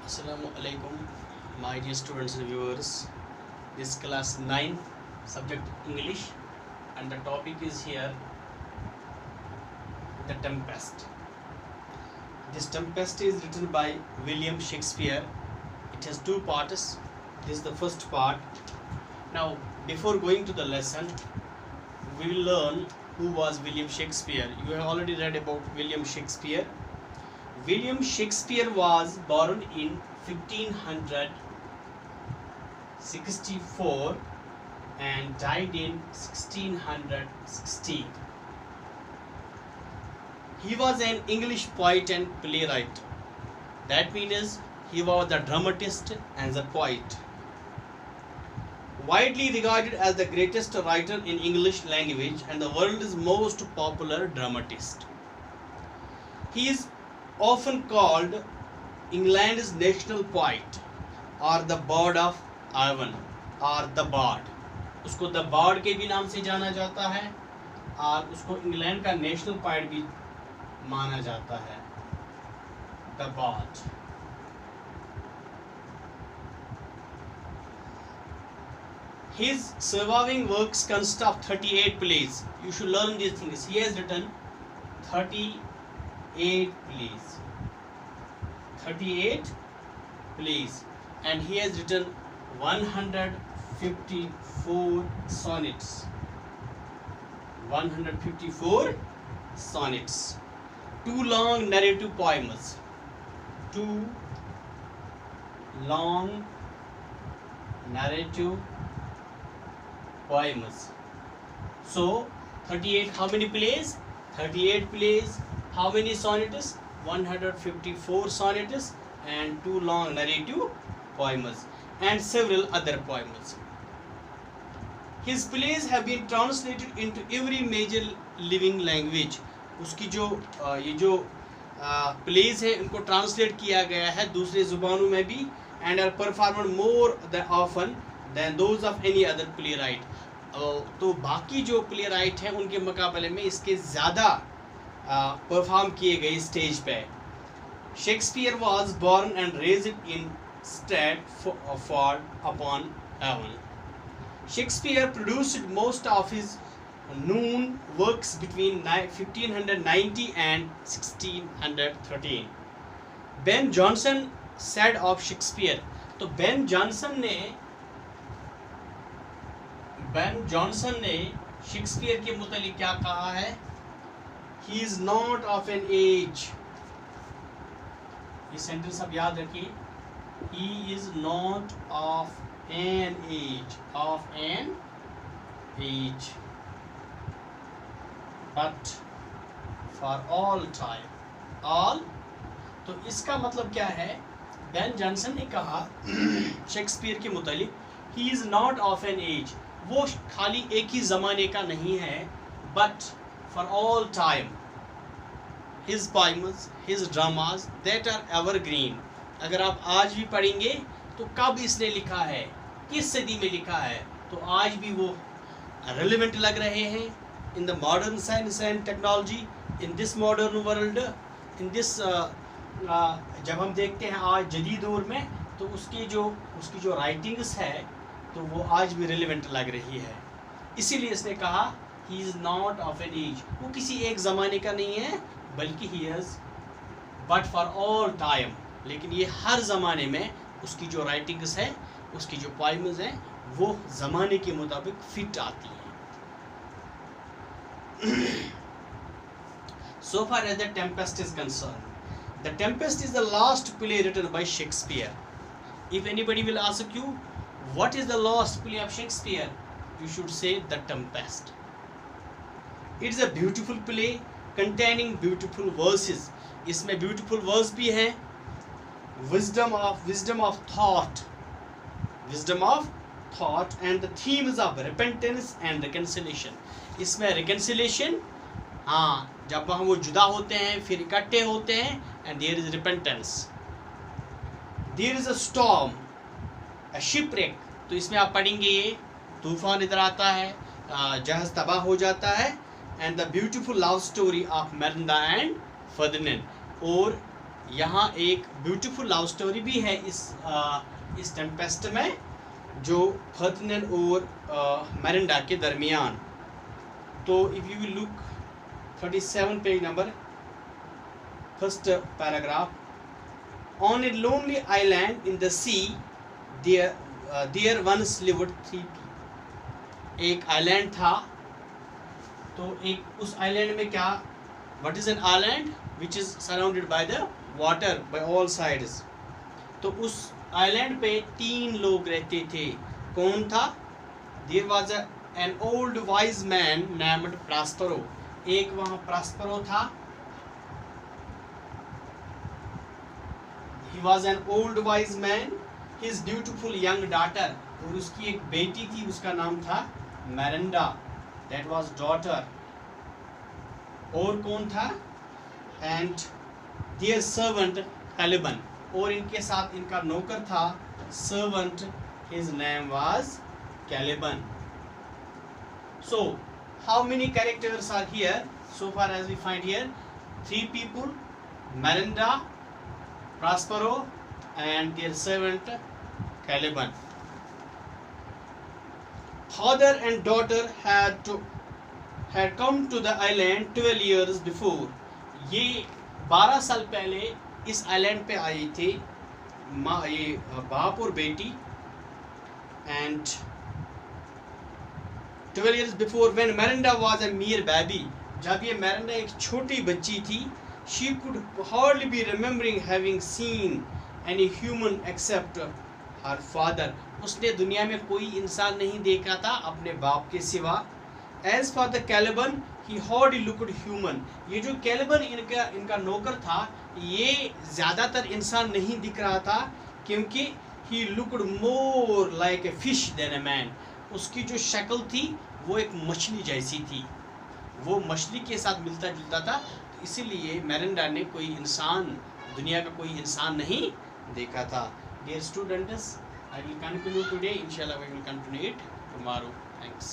Assalamu alaikum, my dear students and viewers. This is class 9, subject English, and the topic is here The Tempest. This Tempest is written by William Shakespeare. It has two parts. This is the first part. Now, before going to the lesson, we will learn who was William Shakespeare. You have already read about William Shakespeare. William Shakespeare was born in 1564 and died in 1616. He was an English poet and playwright. That means he was the dramatist and the poet. Widely regarded as the greatest writer in English language and the world's most popular dramatist. He is often called England's national poet or the Bard of Avon or the Bard. उसको the board के भी नाम से जाना जाता है और उसको इंग्लैंड का नेशनल पोएट भी माना जाता है, the bard. His surviving works consist of 38 plays. You should learn these things. He has written 38 plays, and he has written 154 sonnets. 154 sonnets. Two long narrative poems. So 38, how many plays? 38 plays. How many sonnets? 154 sonnets and two long narrative poems and several other poems. His plays have been translated into every major living language. उसकी जो ये जो plays है उनको translate किया गया है दूसरे ज़ुबानों में भी and are performed more often than those of any other playwright. तो बाकी जो playwright हैं उनके मुकाबले में इसके ज़्यादा परफॉर्म किए गए स्टेज पे. Shakespeare was born and raised in Stratford upon Avon. Shakespeare produced most of his known works between 1590 and 1613. Ben Jonson said of Shakespeare. तो Ben Jonson ने शेक्सपियर के मुतालिक क्या कहा है? He is not of an age. ये sentence आप याद रखिए. He is not of an age. But for all time. All. तो इसका मतलब क्या है? Ben Jonson ने कहा शेक्सपियर के मुतालिक he is not of an age. वो खाली एक ही ज़माने का नहीं है, but for all time. His poems, his dramas that are evergreen. अगर आप आज भी पढ़ेंगे तो कब इसने लिखा है, किस सदी में लिखा है, तो आज भी वो relevant लग रहे हैं. In the modern science and technology, in this modern world, in this जब हम देखते हैं आज जदीद दौर में, तो उसकी जो राइटिंग्स है तो वो आज भी रिलेवेंट लग रही है. इसीलिए इसने कहा he is not of an age. वो किसी एक ज़माने का नहीं है, बल्कि he is but for all time. लेकिन ये हर ज़माने में उसकी जो राइटिंग्स है, उसकी जो पोएम्स हैं, वो ज़माने के मुताबिक फिट आती हैं. So far as The Tempest is concerned, The Tempest is the last play written by Shakespeare. If anybody will ask you, what is the last play of Shakespeare? You should say The Tempest. It's a beautiful play containing beautiful verses. इसमें beautiful verse भी हैं. Wisdom of thought, and the themes of repentance and reconciliation. इसमें reconciliation, हाँ, जब हम वो जुदा होते हैं फिर इकट्ठे होते हैं, and there is repentance. There is a storm, a shipwreck. तो इसमें आप पढ़ेंगे ये तूफान इधर आता है, जहाज तबाह हो जाता है, and the beautiful love story of Miranda and Ferdinand. और यहाँ एक ब्यूटीफुल लव स्टोरी भी है इस टेम्पेस्ट में, जो फर्दिनेंड और मिरांडा के दरमियान। तो if you will look 37 page number, first paragraph, on a lonely island in the sea there once lived 3 people। एक आइलैंड था, तो एक उस आइलैंड में क्या, what is an island, which is surrounded by the water by all sides. तो उस island पे 3 लोग रहते थे। कौन था? There was an old wise man named Prospero. एक वहाँ प्रॉस्पेरो था, he was an old wise man, his beautiful young daughter, और उसकी एक बेटी थी, उसका नाम था मिरांडा, that was daughter। और कौन था? and their servant Caliban, और इनके साथ इनका नौकर था servant, his name was Caliban। so how many characters are here so far as we find here? 3 people, Mirinda, Prospero and their servant Caliban। Father and daughter had come to the island 12 years before। ये 12 साल पहले इस island पे आए थे ये बाप और बेटी। and 12 years before when Mirinda was a mere baby, जब ये मिरांडा एक छोटी बच्ची थी, she could hardly be remembering having seen any human except her father। उसने दुनिया में कोई इंसान नहीं देखा था अपने बाप के सिवा। As for the Caliban, he hardly looked human। ये जो कैलिबन इनका नौकर था, ये ज़्यादातर इंसान नहीं दिख रहा था, क्योंकि he looked more like a fish than a man। उसकी जो शक्ल थी वो एक मछली जैसी थी, वो मछली के साथ मिलता जुलता था। इसीलिए मिरांडा ने कोई इंसान, दुनिया का कोई इंसान नहीं देखा था। Dear students, I will conclude today. Inshallah, we will continue it tomorrow. Thanks.